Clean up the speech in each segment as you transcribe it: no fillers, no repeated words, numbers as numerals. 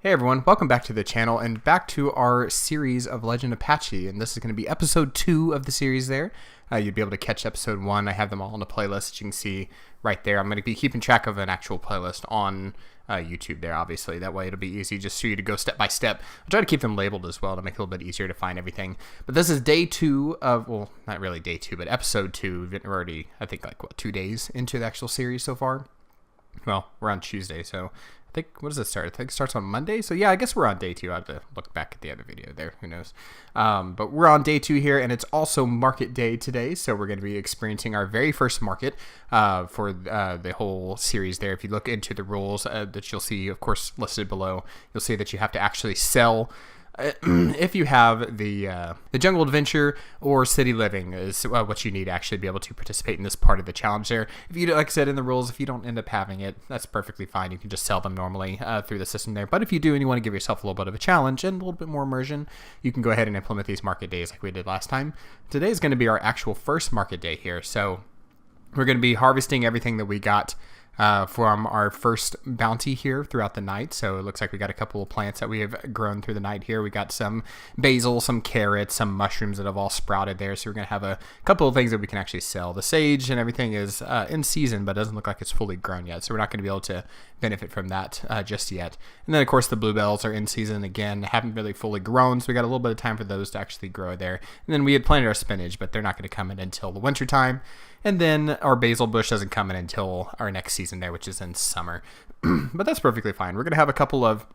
Hey everyone, welcome back to the channel and back to our series of Legend of Patchy, and this is going to be episode 2 of the series there. You'd be able to catch episode 1. I have them all in a playlist, as you can see right there. I'm going to be keeping track of an actual playlist on YouTube there, obviously. That way it'll be easy just for you to go step by step. I'll try to keep them labeled as well to make it a little bit easier to find everything. But this is day 2 of, well, not really day 2, but episode 2. We're already, I think, 2 days into the actual series so far. Well, we're on Tuesday, so I think, what does it start? I think it starts on Monday. So yeah, I guess we're on day 2. I have to look back at the other video there. Who knows? But we're on day 2 here, and it's also market day today. So we're going to be experiencing our very first market for the whole series there. If you look into the rules that you'll see, of course, listed below, you'll see that you have to actually sell. If you have the jungle adventure or city living is what you need to actually be able to participate in this part of the challenge there. If you, like I said in the rules, if you don't end up having it, that's perfectly fine. You can just sell them normally through the system there. But if you do and you want to give yourself a little bit of a challenge and a little bit more immersion, you can go ahead and implement these market days like we did last time. Today is going to be our actual first market day here. So we're going to be harvesting everything that we got from our first bounty here throughout the night. So it looks like we got a couple of plants that we have grown through the night here. We got some basil, some carrots, some mushrooms that have all sprouted there. So we're going to have a couple of things that we can actually sell. The sage and everything is in season, but doesn't look like it's fully grown yet. So we're not going to be able to benefit from that just yet. And then of course the bluebells are in season again, haven't really fully grown. So we got a little bit of time for those to actually grow there. And then we had planted our spinach, but they're not going to come in until the winter time. And then our basil bush doesn't come in until our next season there, which is in summer. But that's perfectly fine. We're going to have a couple of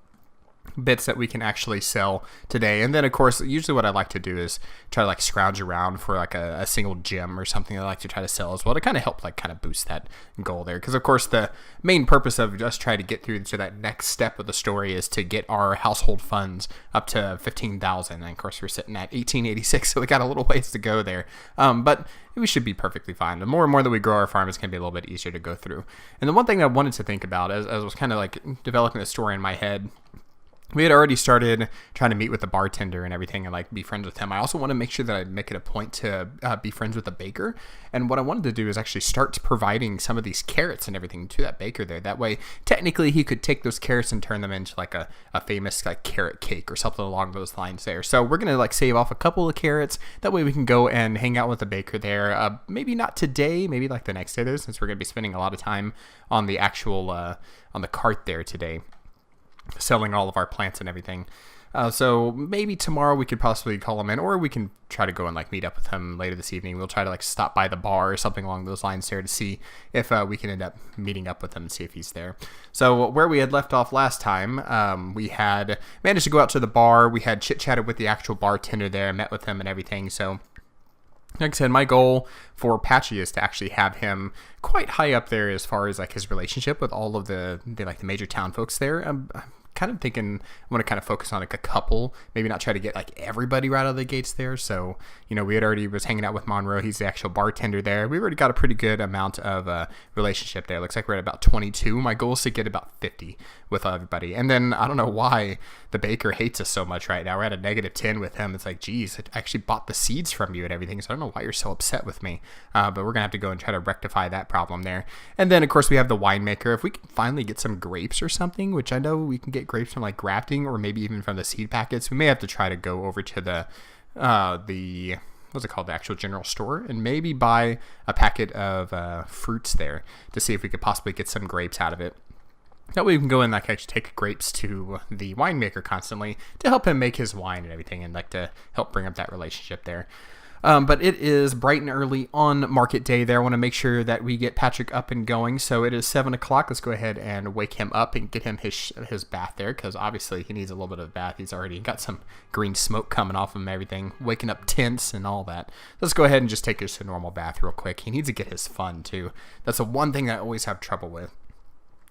bits that we can actually sell today. And then of course, usually what I like to do is try to scrounge around for a single gem or something I like to try to sell as well to kind of help kind of boost that goal there. Because of course the main purpose of just trying to get through to that next step of the story is to get our household funds up to 15,000. And of course we're sitting at 1886, so we got a little ways to go there. But we should be perfectly fine. The more and more that we grow our farm, it's going to be a little bit easier to go through. And the one thing I wanted to think about as I was kind of developing the story in my head, we had already started trying to meet with the bartender and everything and be friends with him. I also want to make sure that I make it a point to be friends with the baker. And what I wanted to do is actually start providing some of these carrots and everything to that baker there. That way, technically, he could take those carrots and turn them into a famous carrot cake or something along those lines there. So we're going to save off a couple of carrots. That way we can go and hang out with the baker there. Maybe not today, maybe the next day there, since we're going to be spending a lot of time on the actual, on the cart there today, selling all of our plants and everything. So maybe tomorrow we could possibly call him in, or we can try to go and meet up with him later this evening. We'll try to stop by the bar or something along those lines there to see if we can end up meeting up with him and see if he's there. So where we had left off last time, we had managed to go out to the bar. We had chit-chatted with the actual bartender there, met with him and everything. So like I said, my goal for Patchy is to actually have him quite high up there as far as his relationship with all of the major town folks there. I'm kind of thinking I want to kind of focus on a couple, maybe not try to get everybody right out of the gates there. So, we had already was hanging out with Monroe. He's the actual bartender there. We've already got a pretty good amount of relationship there. Looks like we're at about 22. My goal is to get about 50 with everybody. And then I don't know why the baker hates us so much right now. We're at a -10 with him. It's geez, I actually bought the seeds from you and everything, so I don't know why you're so upset with me. But we're going to have to go and try to rectify that problem there. And then, of course, we have the winemaker. If we can finally get some grapes or something, which I know we can get grapes from grafting or maybe even from the seed packets, we may have to try to go over to the what's it called, the actual general store, and maybe buy a packet of fruits there to see if we could possibly get some grapes out of it. That way we can go and actually take grapes to the winemaker constantly to help him make his wine and everything, and to help bring up that relationship there. But it is bright and early on market day there. I want to make sure that we get Patrick up and going. So it is 7 o'clock. Let's go ahead and wake him up and get him his bath there, because obviously he needs a little bit of a bath. He's already got some green smoke coming off him and everything, waking up tense and all that. Let's go ahead and just take us to a normal bath real quick. He needs to get his fun too. That's the one thing I always have trouble with,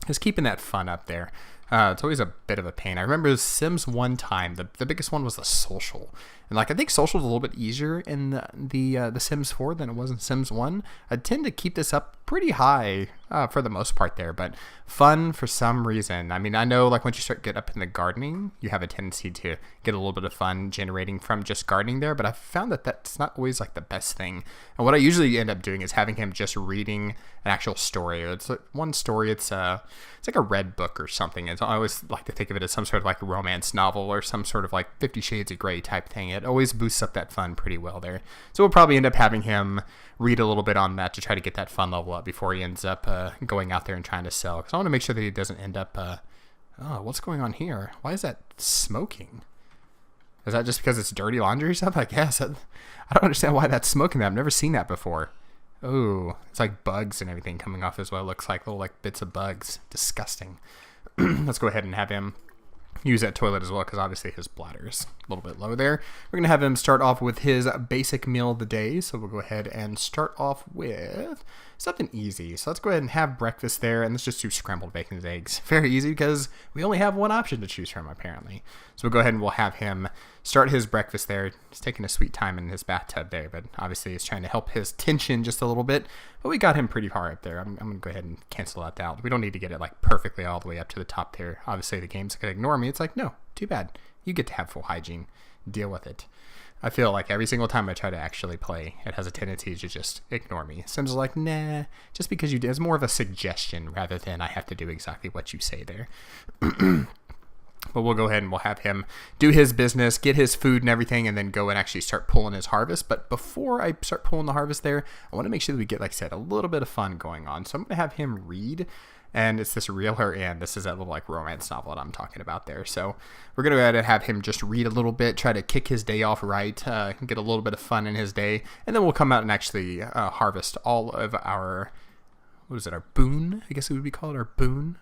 is keeping that fun up there. It's always a bit of a pain. I remember Sims one time, the biggest one was the social. And like I think social is a little bit easier in the Sims 4 than it was in Sims 1. I tend to keep this up pretty high for the most part there, but fun for some reason. I mean, I know like once you start get up in the gardening, you have a tendency to get a little bit of fun generating from just gardening there, but I've found that that's not always like the best thing. And what I usually end up doing is having him just reading an actual story. It's like one story. It's like a red book or something. I always like to think of it as some sort of like romance novel or some sort of like 50 Shades of Grey type thing. It always boosts up that fun pretty well there. So we'll probably end up having him read a little bit on that to try to get that fun level up before he ends up going out there and trying to sell. Because I want to make sure that he doesn't end up, oh, what's going on here? Why is that smoking? Is that just because it's dirty laundry or something? I guess. I don't understand why that's smoking that. I've never seen that before. Oh, it's like bugs and everything coming off as well. It looks like little like bits of bugs. Disgusting. Let's go ahead and have him use that toilet as well, because obviously his bladder is a little bit low there. We're going to have him start off with his basic meal of the day. So we'll go ahead and start off with something easy. So let's go ahead and have breakfast there, and let's just do scrambled bacon and eggs. Very easy because we only have one option to choose from apparently. So we'll go ahead and we'll have him start his breakfast there. He's taking a sweet time in his bathtub there, but obviously he's trying to help his tension just a little bit. But we got him pretty far up there. I'm going to go ahead and cancel that out. We don't need to get it like perfectly all the way up to the top there. Obviously the game's going to ignore me. It's like, no, too bad. You get to have full hygiene. Deal with it. I feel like every single time I try to actually play, it has a tendency to just ignore me. Sims is like, nah, just because you did. It's more of a suggestion rather than I have to do exactly what you say there. But we'll go ahead and we'll have him do his business, get his food and everything, and then go and actually start pulling his harvest. But before I start pulling the harvest there, I want to make sure that we get, like I said, a little bit of fun going on. So I'm going to have him read. And it's this Real Her Ann. This is that little like romance novel that I'm talking about there. So we're going to go ahead and have him just read a little bit, try to kick his day off right, get a little bit of fun in his day. And then we'll come out and actually harvest all of our, what is it, our boon? I guess it would be called our boon.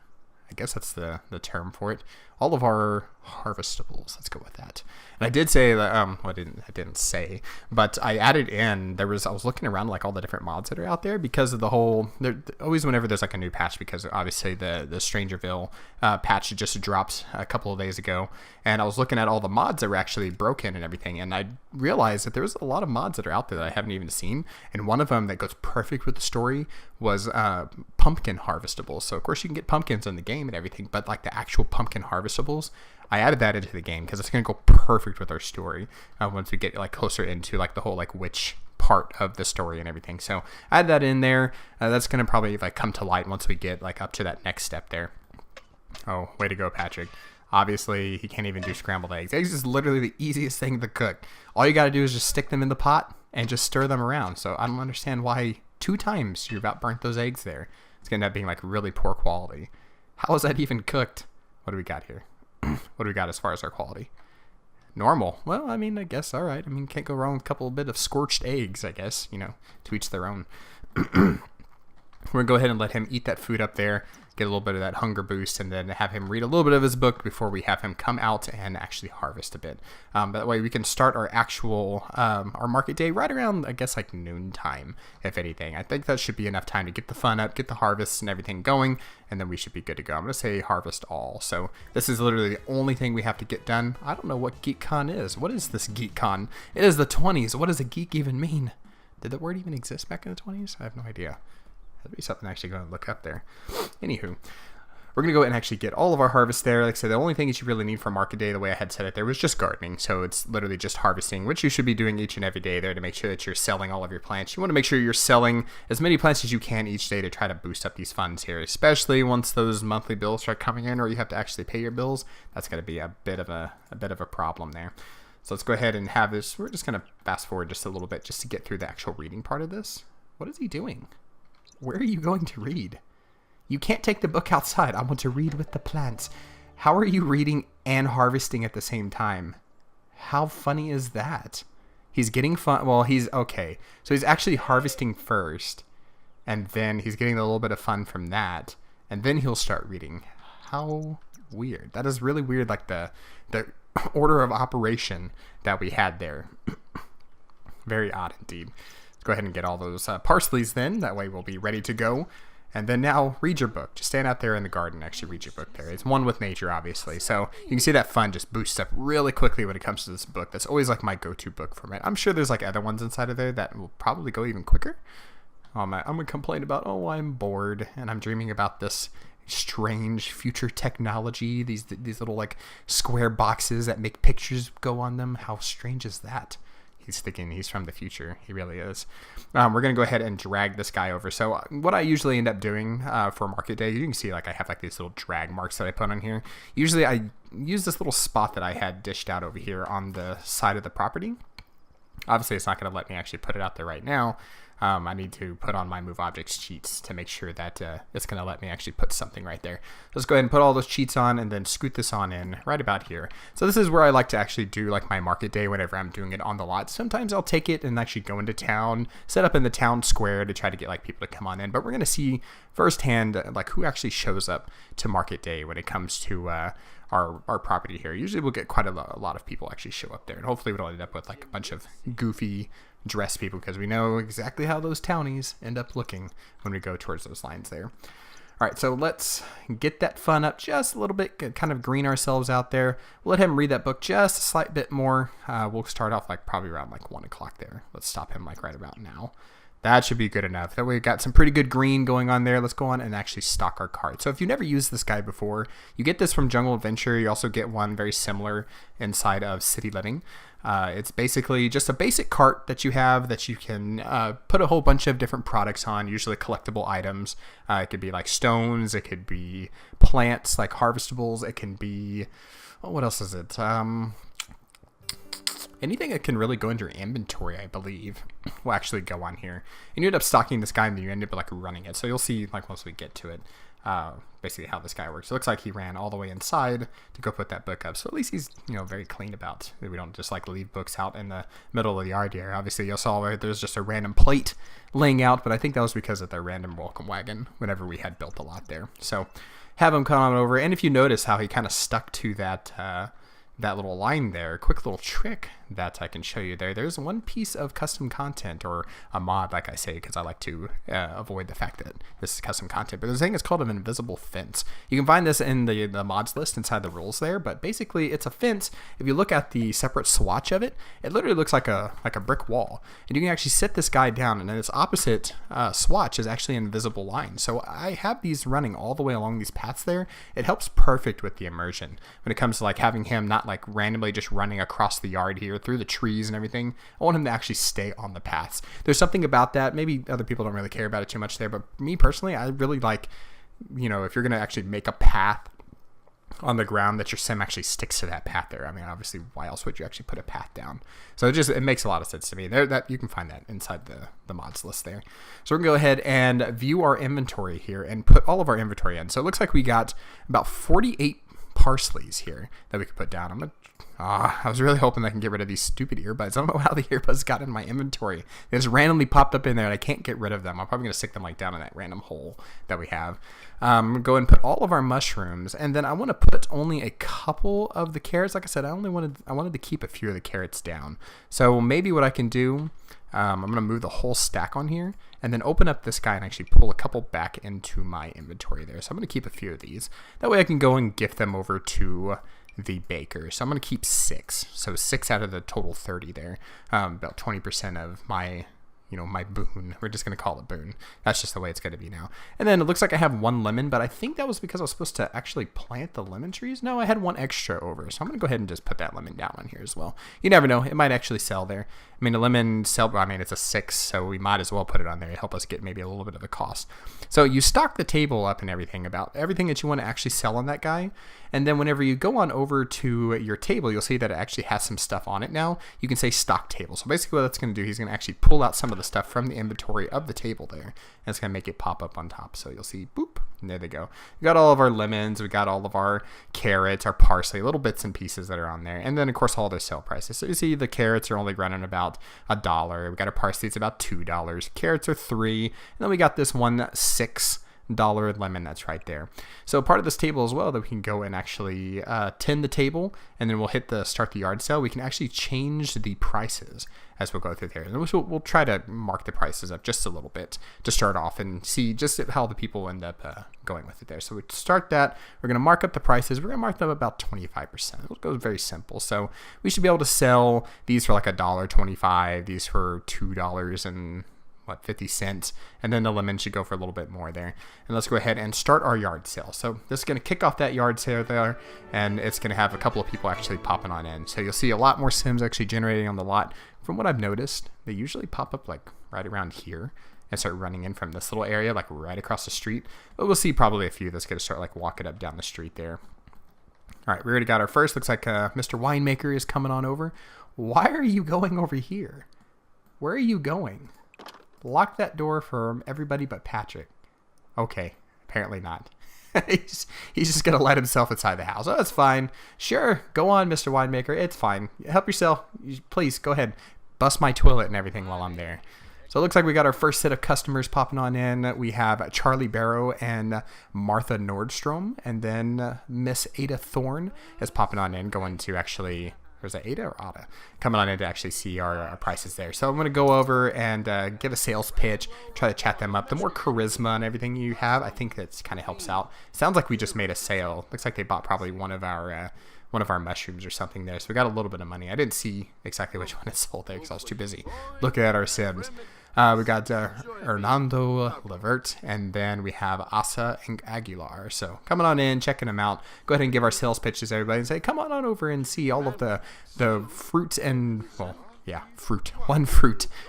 I guess that's the term for it. All of our harvestables. Let's go with that. And I did say that, well, I didn't say, but I added in, I was looking around like all the different mods that are out there because of the whole, always whenever there's like a new patch, because obviously the Strangerville patch just dropped a couple of days ago. And I was looking at all the mods that were actually broken and everything. And I realized that there's a lot of mods that are out there that I haven't even seen. And one of them that goes perfect with the story was pumpkin harvestables. So of course you can get pumpkins in the game and everything, but like the actual pumpkin harvestables, I added that into the game because it's going to go perfect with our story once we get like closer into like the whole like witch part of the story and everything. So I added that in there. That's going to probably like come to light once we get like up to that next step there. Oh, way to go, Patrick. Obviously, he can't even do scrambled eggs. Eggs is literally the easiest thing to cook. All you got to do is just stick them in the pot and just stir them around. So I don't understand why 2 times you about burnt those eggs there. It's going to end up being like really poor quality. How is that even cooked? What do we got here? What do we got as far as our quality? Normal. Well, I mean, I guess, all right. I mean, can't go wrong with a couple bit of scorched eggs, I guess, you know, to each their own. We're going to go ahead and let him eat that food up there, get a little bit of that hunger boost, and then have him read a little bit of his book before we have him come out and actually harvest a bit. That way we can start our actual, our market day right around, I guess, like noontime, if anything. I think that should be enough time to get the fun up, get the harvests and everything going, and then we should be good to go. I'm going to say harvest all. So this is literally the only thing we have to get done. I don't know what GeekCon is. What is this GeekCon? It is the 20s. What does a geek even mean? Did the word even exist back in the 20s? I have no idea. That'd be something to actually go and look up there. Anywho, we're going to go and actually get all of our harvest there. Like I said, the only thing that you really need for market day, the way I had said it there, was just gardening. So it's literally just harvesting, which you should be doing each and every day there to make sure that you're selling all of your plants. You want to make sure you're selling as many plants as you can each day to try to boost up these funds here, especially once those monthly bills start coming in or you have to actually pay your bills. That's going to be a bit of a problem there. So let's go ahead and have this. We're just going to fast forward just a little bit just to get through the actual reading part of this. What is he doing? Where are you going to read? You can't take the book outside. I want to read with the plants. How are you reading and harvesting at the same time? How funny is that? He's getting fun. Well, he's okay. So he's actually harvesting first, and then he's getting a little bit of fun from that, and then he'll start reading. How weird. That is really weird, like the order of operation that we had there. Very odd indeed. Let's go ahead and get all those parsleys then. That way we'll be ready to go. And then now read your book. Just stand out there in the garden and actually read your book there. It's one with nature, obviously. So you can see that fun just boosts up really quickly when it comes to this book. That's always like my go-to book for it. I'm sure there's like other ones inside of there that will probably go even quicker. I'm going to complain about, I'm bored and I'm dreaming about this strange future technology. These little like square boxes that make pictures go on them. How strange is that? He's thinking he's from the future. He really is. We're going to go ahead and drag this guy over. So what I usually end up doing for market day, you can see like I have like these little drag marks that I put on here. Usually I use this little spot that I had dished out over here on the side of the property. Obviously, it's not going to let me actually put it out there right now. I need to put on my move objects cheats to make sure that it's going to let me actually put something right there. Let's go ahead and put all those cheats on and then scoot this on in right about here. So this is where I like to actually do like my market day whenever I'm doing it on the lot. Sometimes I'll take it and actually go into town, set up in the town square to try to get like people to come on in. But we're going to see firsthand like who actually shows up to market day when it comes to our property here. Usually we'll get quite a lot of people actually show up there, and hopefully we don't end up with like a bunch of goofy dress people, because we know exactly how those townies end up looking when we go towards those lines there. All right, so let's get that fun up just a little bit, kind of green ourselves out there. We'll let him read that book just a slight bit more. We'll start off like probably around like 1 o'clock there. Let's stop him like right about now. That should be good enough. That way we've got some pretty good green going on there. Let's go on and actually stock our cart. So if you've never used this guy before, you get this from Jungle Adventure. You also get one very similar inside of City Living. It's basically just a basic cart that you have that you can put a whole bunch of different products on, usually collectible items. It could be like stones. It could be plants like harvestables. It can be, what else is it? Anything that can really go into your inventory, I believe, will actually go on here. And you end up stocking this guy and then you end up like running it. So you'll see like once we get to it, basically how this guy works. It looks like he ran all the way inside to go put that book up. So at least he's, very clean about it. We don't just like leave books out in the middle of the yard here. Obviously you saw where there's just a random plate laying out, but I think that was because of the random welcome wagon whenever we had built a lot there. So have him come on over. And if you notice how he kind of stuck to that little line there, quick little trick that I can show you there. There's one piece of custom content, or a mod, like I say, because I like to avoid the fact that this is custom content. But there's a thing, it's called an invisible fence. You can find this in the mods list inside the rules there, but basically it's a fence. If you look at the separate swatch of it, it literally looks like a brick wall. And you can actually sit this guy down, and then its opposite swatch is actually an invisible line. So I have these running all the way along these paths there. It helps perfect with the immersion when it comes to like having him not like randomly just running across the yard here through the trees and everything. I want him to actually stay on the paths. There's something about that. Maybe other people don't really care about it too much there, but me personally, I really like, if you're going to actually make a path on the ground, that your sim actually sticks to that path there. I mean, obviously, why else would you actually put a path down? So it makes a lot of sense to me. That you can find that inside the mods list there. So we're gonna go ahead and view our inventory here and put all of our inventory in. So it looks like we got about 48 parsleys here that we could put down. I was really hoping I can get rid of these stupid earbuds. I don't know how the earbuds got in my inventory. They just randomly popped up in there and I can't get rid of them. I'm probably going to stick them like down in that random hole that we have. Go and put all of our mushrooms, and then I want to put only a couple of the carrots. Like I said, I wanted to keep a few of the carrots down. So maybe what I can do, I'm going to move the whole stack on here and then open up this guy and actually pull a couple back into my inventory there. So I'm going to keep a few of these. That way I can go and gift them over to the baker. So I'm going to keep 6. So 6 out of the total 30 there. About 20% of my my boon. We're just going to call it boon. That's just the way it's going to be now. And then it looks like I have 1 lemon, but I think that was because I was supposed to actually plant the lemon trees. No, I had 1 extra over. So I'm going to go ahead and just put that lemon down on here as well. You never know. It might actually sell there. I mean, the lemon sell, it's a 6, so we might as well put it on there to help us get maybe a little bit of the cost. So you stock the table up and everything about everything that you want to actually sell on that guy. And then whenever you go on over to your table, you'll see that it actually has some stuff on it now. You can say stock table. So basically what that's going to do, he's going to actually pull out some of the stuff from the inventory of the table there. And it's going to make it pop up on top. So you'll see, boop, and there they go. We got all of our lemons. We got all of our carrots, our parsley, little bits and pieces that are on there. And then, of course, all their sale prices. So you see the carrots are only running about $1. We got our parsley, it's about $2. Carrots are $3. And then we got this one $6 $1 lemon, that's right there. So part of this table as well that we can go and actually tin the table, and then we'll hit the start the yard sale. We can actually change the prices as we'll go through there. And we'll try to mark the prices up just a little bit to start off and see just how the people end up going with it there. So we start that. We're going to mark up the prices. We're going to mark them about 25%. It goes very simple. So we should be able to sell these for like $1.25, these for $2 and 50 cents, and then the lemon should go for a little bit more there. And let's go ahead and start our yard sale. So this is going to kick off that yard sale there, and it's going to have a couple of people actually popping on in. So you'll see a lot more sims actually generating on the lot. From what I've noticed, they usually pop up like right around here and start running in from this little area, like right across the street. But we'll see probably a few that's going to start like walking up down the street there. All right, we already got our first. Looks like Mr. Winemaker is coming on over. Why are you going over here? Where are you going? Lock that door for everybody but Patrick. Okay, apparently not. he's just going to let himself inside the house. Oh, that's fine. Sure, go on, Mr. Winemaker. It's fine. Help yourself. Please, go ahead. Bust my toilet and everything while I'm there. So it looks like we got our first set of customers popping on in. We have Charlie Barrow and Martha Nordstrom. And then Miss Ada Thorne is popping on in, going to actually... Or is that Ada or Ada? Coming on in to actually see our prices there. So I'm going to go over and give a sales pitch, try to chat them up. The more charisma and everything you have, I think that kind of helps out. Sounds like we just made a sale. Looks like they bought probably one of our mushrooms or something there. So we got a little bit of money. I didn't see exactly which one it sold there because I was too busy looking at our Sims. We got Hernando Levert, and then we have Asa and Aguilar. So coming on in, checking them out. Go ahead and give our sales pitches to everybody and say, come on over and see all of the fruit and, well, yeah, fruit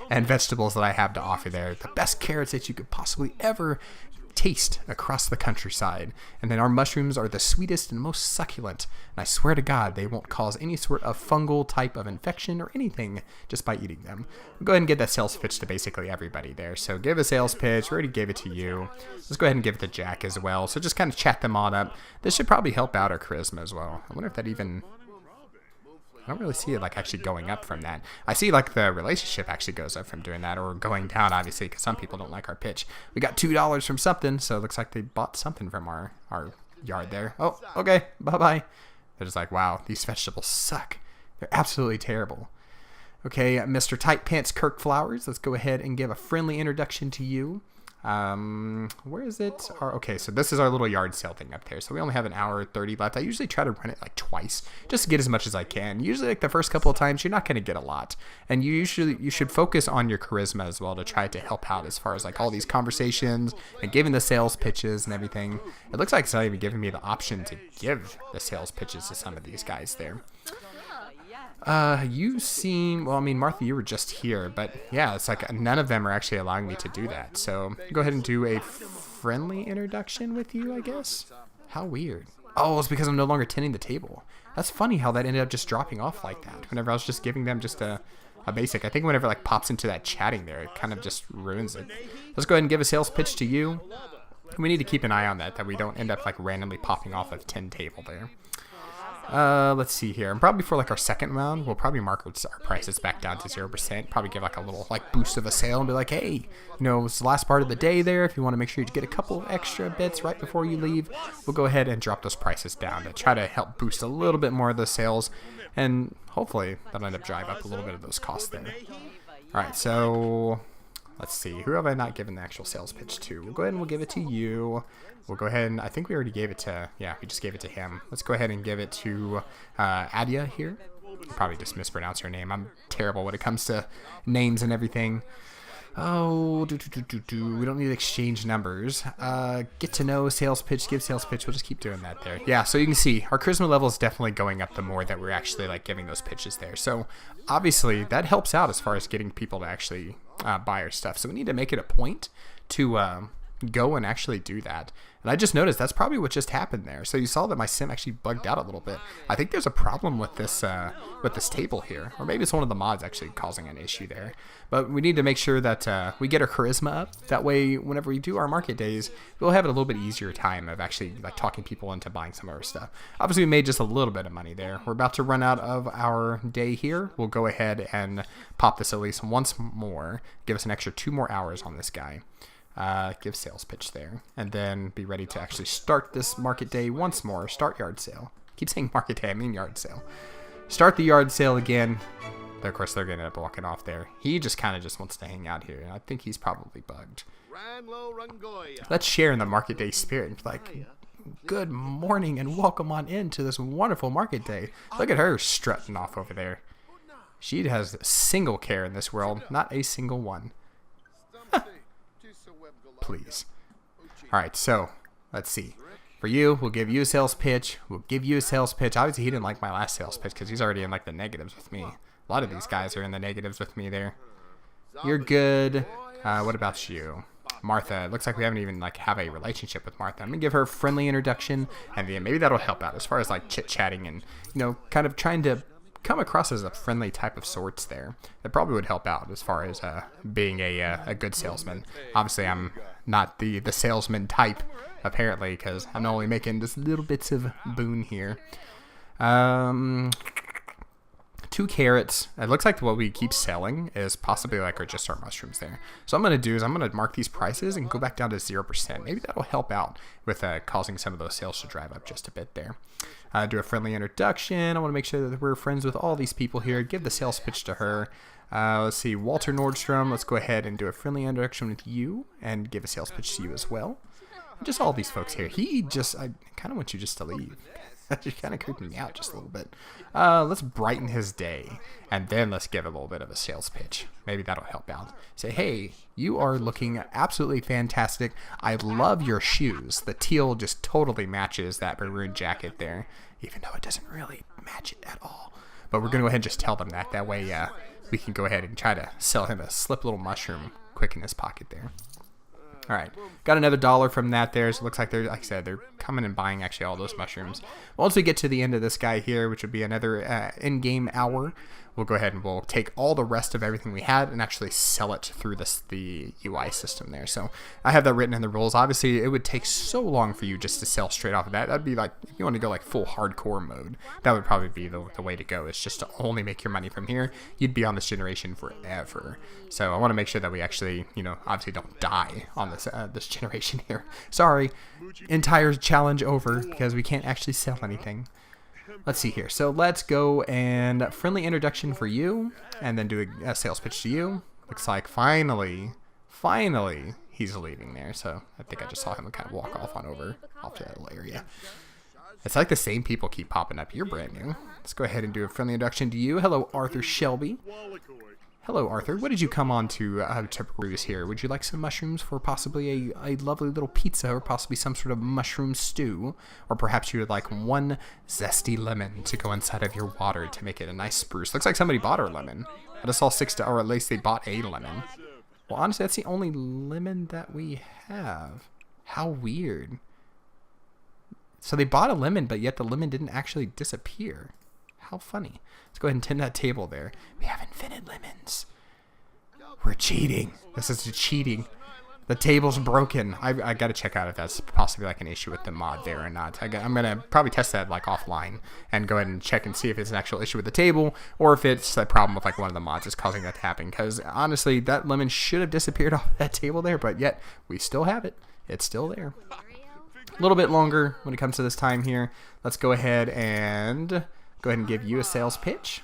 and vegetables that I have to offer there. The best carrots that you could possibly ever taste across the countryside. And then our mushrooms are the sweetest and most succulent. And I swear to God, they won't cause any sort of fungal type of infection or anything just by eating them. Go ahead and get that sales pitch to basically everybody there. So give a sales pitch. We already gave it to you. Let's go ahead and give it to Jack as well. So just kind of chat them on up. This should probably help out our charisma as well. I wonder if that even... I don't really see it like actually going up from that. I see like the relationship actually goes up from doing that, or going down, obviously, because some people don't like our pitch. We got $2 from something, so it looks like they bought something from our yard there. Oh, okay, bye-bye. They're just like, wow, these vegetables suck. They're absolutely terrible. Okay, Mr. Tight Pants Kirk Flowers, let's go ahead and give a friendly introduction to you. Where is it? Okay, so this is our little yard sale thing up there. So we only have an hour 30 left. I usually try to run it like twice just to get as much as I can. Usually like the first couple of times you're not going to get a lot, and you should focus on your charisma as well to try to help out as far as like all these conversations and giving the sales pitches and everything. It looks like it's not even giving me the option to give the sales pitches to some of these guys there. You seem, well, I mean, Martha, you were just here, but yeah, it's like none of them are actually allowing me to do that. So go ahead and do a friendly introduction with you, I guess. How weird. Oh, it's because I'm no longer tending the table. That's funny how that ended up just dropping off like that. Whenever I was just giving them just a basic. I think whenever it like pops into that chatting there, it kind of just ruins it. Let's go ahead and give a sales pitch to you. We need to keep an eye on that we don't end up like randomly popping off of 10 table there. Let's see here. And probably for like our second round, we'll probably mark our prices back down to 0%. Probably give like a little like boost of a sale and be like, hey, you know, it's the last part of the day there. If you want to make sure you get a couple extra bits right before you leave, we'll go ahead and drop those prices down to try to help boost a little bit more of the sales. And hopefully that'll end up drive up a little bit of those costs there. All right, so let's see. Who have I not given the actual sales pitch to? We'll go ahead and we'll give it to you. We'll go ahead and I think we already gave it to, yeah, we just gave it to him. Let's go ahead and give it to Adia here. I'll probably just mispronounce her name. I'm terrible when it comes to names and everything. Oh, we don't need to exchange numbers. Get to know, sales pitch, give sales pitch. We'll just keep doing that there. Yeah, so you can see our charisma level is definitely going up the more that we're actually like giving those pitches there. So obviously that helps out as far as getting people to actually buy our stuff. So we need to make it a point to go and actually do that. And I just noticed that's probably what just happened there. So you saw that my sim actually bugged out a little bit. I think there's a problem with this table here, or maybe it's one of the mods actually causing an issue there. But we need to make sure that we get our charisma up. That way, whenever we do our market days, we'll have a little bit easier time of actually like talking people into buying some of our stuff. Obviously, we made just a little bit of money there. We're about to run out of our day here. We'll go ahead and pop this at least once more. Give us an extra 2 more hours on this guy. Give sales pitch there, and then be ready to actually start this market day once more. Start yard sale. Keep saying market day, I mean yard sale. Start the yard sale again. Of course, they're going to end up walking off there. He just kind of just wants to hang out here. I think he's probably bugged. Let's share in the market day spirit. Like, good morning and welcome on into this wonderful market day. Look at her strutting off over there. She has single care in this world, not a single one. Please. Alright, so, let's see. For you, we'll give you a sales pitch. We'll give you a sales pitch. Obviously, he didn't like my last sales pitch because he's already in like the negatives with me. A lot of these guys are in the negatives with me there. You're good. What about you? Martha. It looks like we haven't even like have a relationship with Martha. I'm going to give her a friendly introduction, and then maybe that'll help out as far as like chit-chatting and, you know, kind of trying to come across as a friendly type of sorts there. That probably would help out as far as being a good salesman. Obviously, I'm not the salesman type, apparently, because I'm only making just little bits of boon here. 2 carrots. It looks like what we keep selling is possibly like just our mushrooms there. So what I'm going to do is I'm going to mark these prices and go back down to 0%. Maybe that'll help out with causing some of those sales to drive up just a bit there. Do a friendly introduction. I want to make sure that we're friends with all these people here. Give the sales pitch to her. Let's see, Walter Nordstrom. Let's go ahead and do a friendly introduction with you and give a sales pitch to you as well. Just all these folks here. I kind of want you just to leave. You're kind of creeping me out just a little bit. Let's brighten his day, and then let's give a little bit of a sales pitch. Maybe that'll help out. Say, hey, you are looking absolutely fantastic. I love your shoes. The teal just totally matches that maroon jacket there, even though it doesn't really match it at all. But we're going to go ahead and just tell them that. That way we can go ahead and try to sell him a slip little mushroom quick in his pocket there. All right, got another $1 from that there. So it looks like they're, like I said, they're coming and buying actually all those mushrooms. Once we get to the end of this guy here, which would be another in-game hour, we'll go ahead and we'll take all the rest of everything we had and actually sell it through the UI system there. So I have that written in the rules. Obviously, it would take so long for you just to sell straight off of that. That'd be like, if you want to go like full hardcore mode, that would probably be the way to go. It's just to only make your money from here. You'd be on this generation forever. So I want to make sure that we actually, you know, obviously don't die on this generation here. Sorry, entire challenge over because we can't actually sell anything. Let's see here. So let's go and friendly introduction for you, and then do a sales pitch to you. Looks like finally, he's leaving there. So I think I just saw him kind of walk off to that little area. It's like the same people keep popping up. You're brand new. Let's go ahead and do a friendly introduction to you. Hello, Arthur Shelby. Hello, Arthur. What did you come on to peruse here? Would you like some mushrooms for possibly a lovely little pizza, or possibly some sort of mushroom stew? Or perhaps you would like one zesty lemon to go inside of your water to make it a nice spruce. Looks like somebody bought our lemon. I just saw $6, or at least they bought a lemon. Well, honestly, that's the only lemon that we have. How weird. So they bought a lemon, but yet the lemon didn't actually disappear. How funny. Let's go ahead and tend that table there. We have infinite lemons. We're cheating. This is cheating. The table's broken. I got to check out if that's possibly like an issue with the mod there or not. I'm going to probably test that like offline and go ahead and check and see if it's an actual issue with the table, or if it's a problem with like one of the mods is causing that to happen. Because honestly, that lemon should have disappeared off that table there, but yet we still have it. It's still there. A little bit longer when it comes to this time here. Let's go ahead and give you a sales pitch.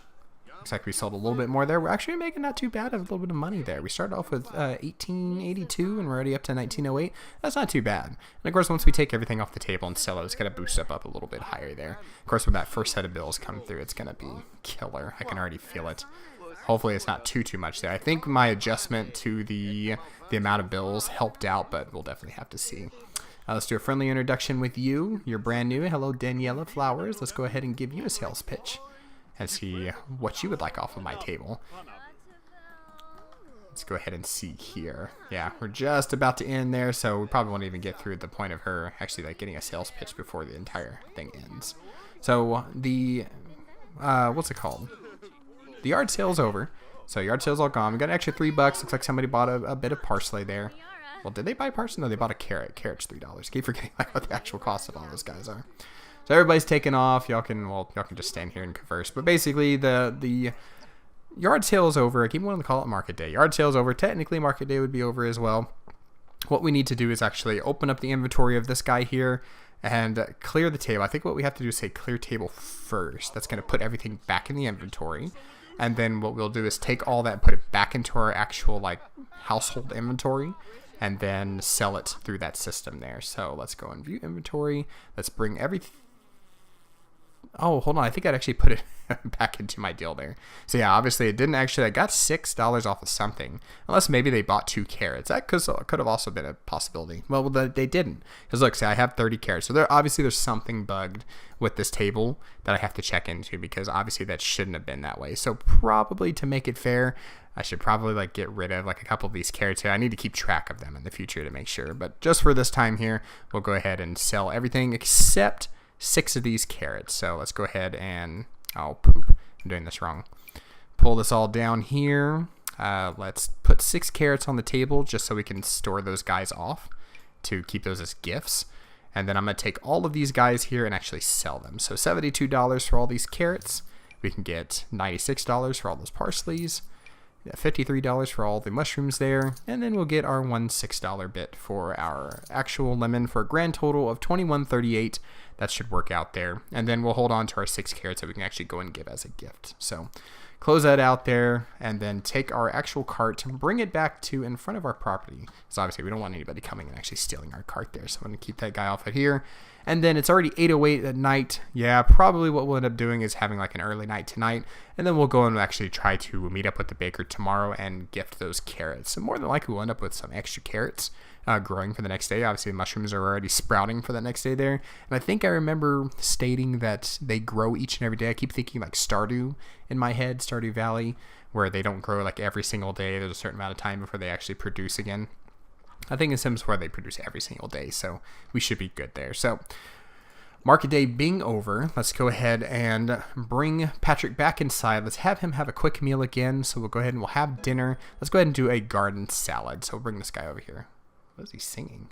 Looks like we sold a little bit more there. We're actually making not too bad of a little bit of money there. We started off with 1882 and we're already up to 1908. That's not too bad. And of course, once we take everything off the table and sell it, it's going to boost up a little bit higher there. Of course, when that first set of bills come through, it's going to be killer. I can already feel it. Hopefully it's not too much there. I think my adjustment to the amount of bills helped out, but we'll definitely have to see. Let's do a friendly introduction with you. You're brand new. Hello, Daniela Flowers. Let's go ahead and give you a sales pitch and see what you would like off of my table. Let's go ahead and see here. Yeah, we're just about to end there, so we probably won't even get through the point of her actually like getting a sales pitch before the entire thing ends. So the what's it called? The yard sale's over. So yard sale's all gone. We got an extra $3. Looks like somebody bought a bit of parsley there. Well, did they buy parsley? No, they bought a carrot. Carrot's $3. Keep forgetting like what the actual cost of all those guys are. So everybody's taking off. Y'all can just stand here and converse. But basically, the yard sale is over. I keep wanting to call it market day. Yard sale's over. Technically, market day would be over as well. what we need to do is actually open up the inventory of this guy here and clear the table. I think what we have to do is say clear table first. That's going to put everything back in the inventory. And then what we'll do is take all that and put it back into our actual like household inventory and then sell it through that system there. So let's go and view inventory. Let's bring everything. Oh, hold on. I think I'd actually put it back into my deal there. So yeah, obviously it didn't actually. I got $6 off of something. Unless maybe they bought 2 carrots. That could have also been a possibility. Well, they didn't. Because look, see, I have 30 carrots. So there's something bugged with this table that I have to check into, because obviously that shouldn't have been that way. So probably to make it fair, I should probably like get rid of like a couple of these carrots here. I need to keep track of them in the future to make sure. But just for this time here, we'll go ahead and sell everything except 6 of these carrots. So let's go ahead and, oh poop, I'm doing this wrong. Pull this all down here. Let's put 6 carrots on the table just so we can store those guys off to keep those as gifts. And then I'm going to take all of these guys here and actually sell them. So $72 for all these carrots. We can get $96 for all those parsleys. $53 for all the mushrooms there, and then we'll get our $1 bit for our actual lemon for a grand total of $21.38. That should work out there, and then we'll hold on to our 6 carrots that we can actually go and give as a gift. So close that out there, and then take our actual cart and bring it back to in front of our property. So obviously we don't want anybody coming and actually stealing our cart there, so I'm going to keep that guy off at here. And then it's already 8:08 at night. Yeah, probably what we'll end up doing is having like an early night tonight. And then we'll go and actually try to meet up with the baker tomorrow and gift those carrots. So more than likely we'll end up with some extra carrots growing for the next day. Obviously the mushrooms are already sprouting for the next day there. And I think I remember stating that they grow each and every day. I keep thinking like Stardew in my head, Stardew Valley, where they don't grow like every single day. There's a certain amount of time before they actually produce again. I think in Sims 4 they produce every single day, so we should be good there. So market day being over, let's go ahead and bring Patrick back inside. Let's have him have a quick meal again. So we'll go ahead and we'll have dinner. Let's go ahead and do a garden salad. So we'll bring this guy over here. What is he singing?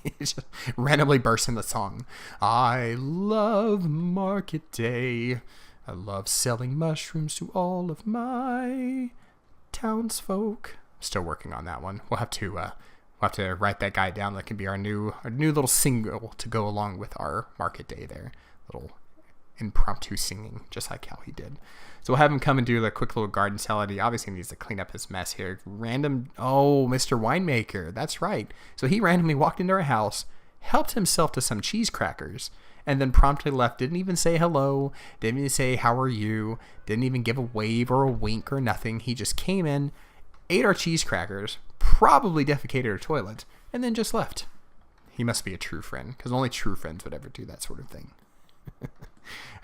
He just randomly bursts into song. I love market day. I love selling mushrooms to all of my townsfolk. Still working on that one. We'll have to write that guy down. That can be our new little single to go along with our market day there. Little impromptu singing, just like how he did. So we'll have him come and do a quick little garden salad. He obviously needs to clean up his mess here. Oh, Mr. Winemaker. That's right. So he randomly walked into our house, helped himself to some cheese crackers, and then promptly left. Didn't even say hello. Didn't even say, how are you? Didn't even give a wave or a wink or nothing. He just came in, ate our cheese crackers, probably defecated our toilet, and then just left. He must be a true friend, because only true friends would ever do that sort of thing.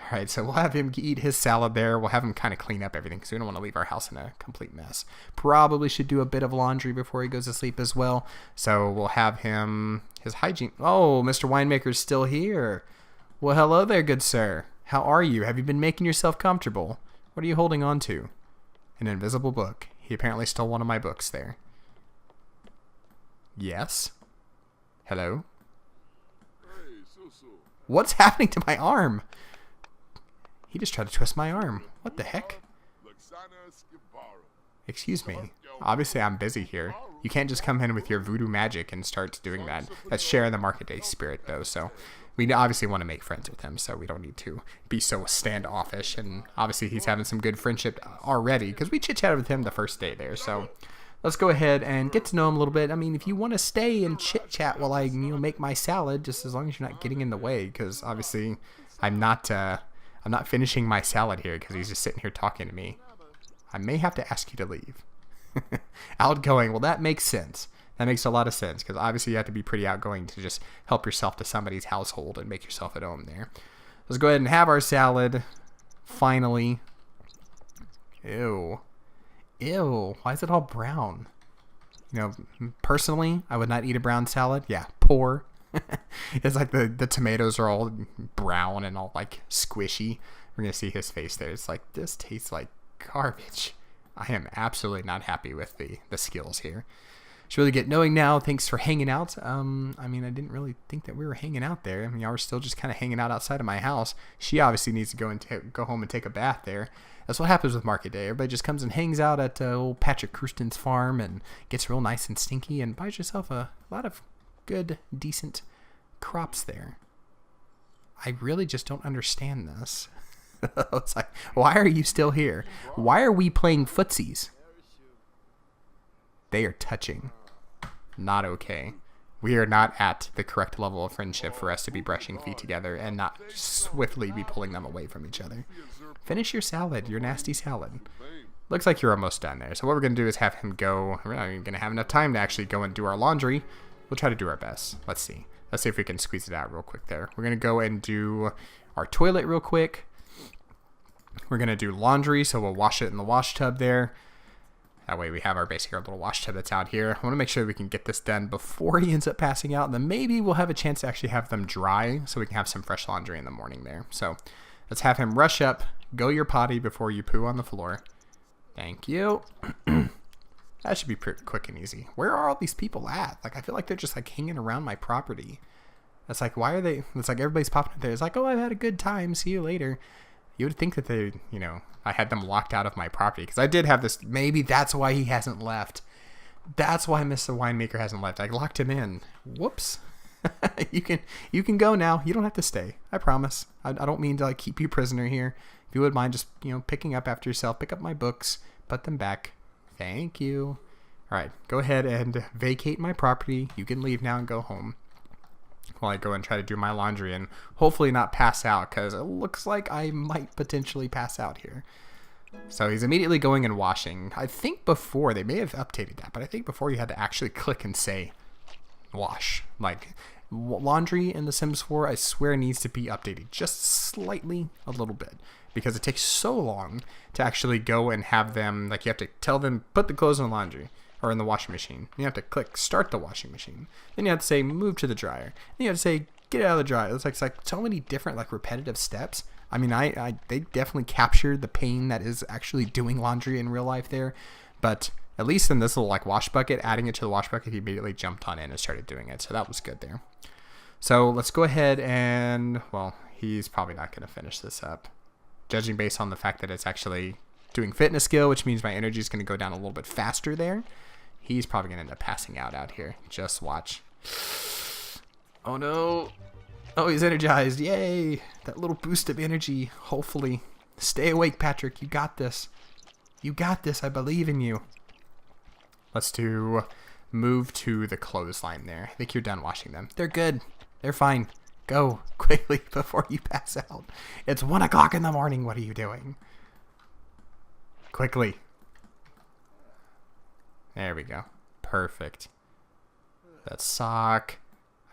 All right, so we'll have him eat his salad there. We'll have him kind of clean up everything because we don't want to leave our house in a complete mess. Probably should do a bit of laundry before he goes to sleep as well. So we'll have him, his hygiene. Oh, Mr. Winemaker's still here. Well, hello there, good sir. How are you? Have you been making yourself comfortable? What are you holding on to? An invisible book. He apparently stole one of my books there. Yes? Hello? What's happening to my arm? He just tried to twist my arm. What the heck? Excuse me. Obviously, I'm busy here. You can't just come in with your voodoo magic and start doing that. That's sharing the market day spirit, though. So we obviously want to make friends with him, so we don't need to be so standoffish. And obviously, he's having some good friendship already because we chit-chatted with him the first day there. So let's go ahead and get to know him a little bit. I mean, if you want to stay and chit-chat while I make my salad, just as long as you're not getting in the way, because obviously I'm not finishing my salad here because he's just sitting here talking to me. I may have to ask you to leave. Outgoing. Well, that makes sense. That makes a lot of sense because obviously you have to be pretty outgoing to just help yourself to somebody's household and make yourself at home there. Let's go ahead and have our salad. Finally. Ew. Ew. Why is it all brown? You know, personally, I would not eat a brown salad. Yeah, poor. It's like the tomatoes are all brown and all like squishy. We're going to see his face there. It's like, this tastes like garbage. I am absolutely not happy with the skills here. Should really get knowing now. Thanks for hanging out. I mean, I didn't really think that we were hanging out there. I mean, y'all were still just kind of hanging out outside of my house. She obviously needs to go home and take a bath there. That's what happens with market day. Everybody just comes and hangs out at old Patrick Kirsten's farm and gets real nice and stinky and buys yourself a lot of good, decent crops there. I really just don't understand this. It's like, why are you still here? Why are we playing footsies? They are touching. Not okay. We are not at the correct level of friendship for us to be brushing feet together and not swiftly be pulling them away from each other. Finish your salad, your nasty salad. Looks like you're almost done there. So what we're going to do is have him go. We're not even going to have enough time to actually go and do our laundry. We'll try to do our best. Let's see. Let's see if we can squeeze it out real quick there. We're going to go and do our toilet real quick. We're going to do laundry, so we'll wash it in the wash tub there. That way we have our little wash tub that's out here. I want to make sure we can get this done before he ends up passing out. And then maybe we'll have a chance to actually have them dry so we can have some fresh laundry in the morning there. So let's have him rush up, go your potty before you poo on the floor. Thank you. That should be pretty quick and easy. Where are all these people at? Like, I feel like they're just like hanging around my property. It's like, why are they? It's like everybody's popping up there. It's like, oh, I've had a good time. See you later. You would think that they, I had them locked out of my property because I did have this. Maybe that's why he hasn't left. That's why Mr. Winemaker hasn't left. I locked him in. Whoops. You can go now. You don't have to stay. I promise. I don't mean to like keep you prisoner here. If you would mind just, picking up after yourself, pick up my books, put them back. Thank you. All right, go ahead and vacate my property. You can leave now and go home while I go and try to do my laundry and hopefully not pass out because it looks like I might potentially pass out here. So he's immediately going and washing. I think before, they may have updated that, but I think before you had to actually click and say wash. Like laundry in The Sims 4, I swear needs to be updated just slightly, a little bit, because it takes so long to actually go and have them, like you have to tell them, put the clothes in the laundry or in the washing machine. You have to click start the washing machine. Then you have to say move to the dryer. Then you have to say get out of the dryer. It's like so many different like repetitive steps. I mean, they definitely captured the pain that is actually doing laundry in real life there. But at least in this little like wash bucket, adding it to the wash bucket, he immediately jumped on in and started doing it. So that was good there. So let's go ahead and, well, he's probably not going to finish this up. Judging based on the fact that it's actually doing fitness skill, which means my energy is going to go down a little bit faster there. He's probably going to end up passing out here. Just watch. Oh, no. Oh, he's energized. Yay. That little boost of energy. Hopefully. Stay awake, Patrick. You got this. You got this. I believe in you. Let's move to the clothesline there. I think you're done washing them. They're good. They're fine. Go quickly before you pass out. It's 1 o'clock in the morning. What are you doing? Quickly. There we go. Perfect. That sock.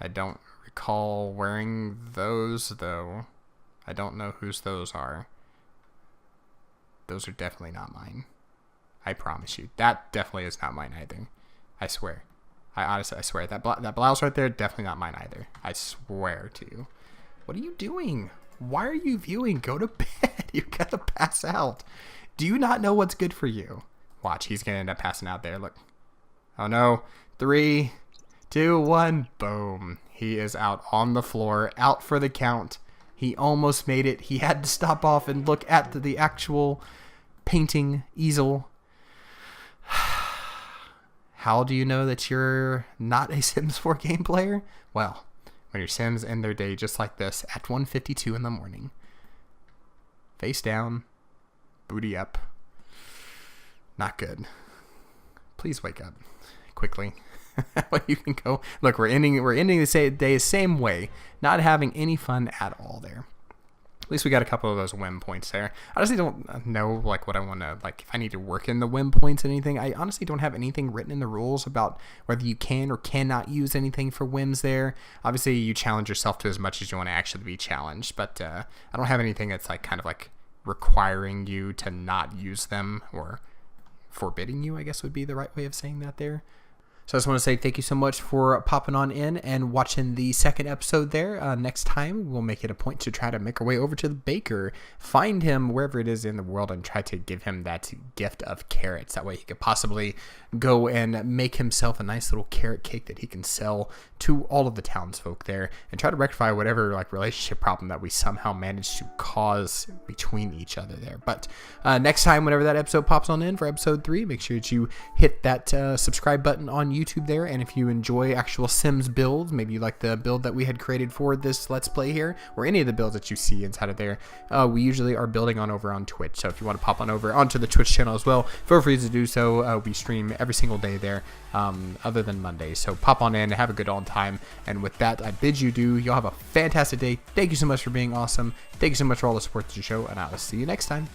I don't recall wearing those, though. I don't know whose those are. Those are definitely not mine. I promise you. That definitely is not mine either. I swear. I swear. That blouse right there, definitely not mine either. I swear to you. What are you doing? Why are you viewing? Go to bed. You gotta pass out. Do you not know what's good for you? Watch, he's gonna end up passing out there. Look. Oh no. 3, 2, 1. Boom. He is out on the floor. Out for the count. He almost made it. He had to stop off and look at the actual painting easel. How do you know that you're not a Sims 4 game player? Well, when your Sims end their day just like this at 1:52 in the morning. Face down. Booty up. Not good. Please wake up quickly. You can go. Look, we're ending the day the same way. Not having any fun at all there. At least we got a couple of those whim points there. I honestly don't know like what I want to, like if I need to work in the whim points and anything. I honestly don't have anything written in the rules about whether you can or cannot use anything for whims there. Obviously you challenge yourself to as much as you want to actually be challenged, but I don't have anything that's like kind of like requiring you to not use them or forbidding you, I guess would be the right way of saying that there. So I just want to say thank you so much for popping on in and watching the second episode there. Next time, we'll make it a point to try to make our way over to the baker, find him wherever it is in the world, and try to give him that gift of carrots. That way he could possibly go and make himself a nice little carrot cake that he can sell to all of the townsfolk there, and try to rectify whatever like relationship problem that we somehow managed to cause between each other there. But next time, whenever that episode pops on in for episode 3, make sure that you hit that subscribe button on YouTube there. And if you enjoy actual Sims builds, maybe you like the build that we had created for this Let's Play here, or any of the builds that you see inside of there, we usually are building on over on Twitch. So if you want to pop on over onto the Twitch channel as well, feel free to do so. We stream every single day there, other than Monday. So pop on in, have a good on time. And with that, I bid you do. You'll have a fantastic day. Thank you so much for being awesome. Thank you so much for all the support to the show, and I will see you next time.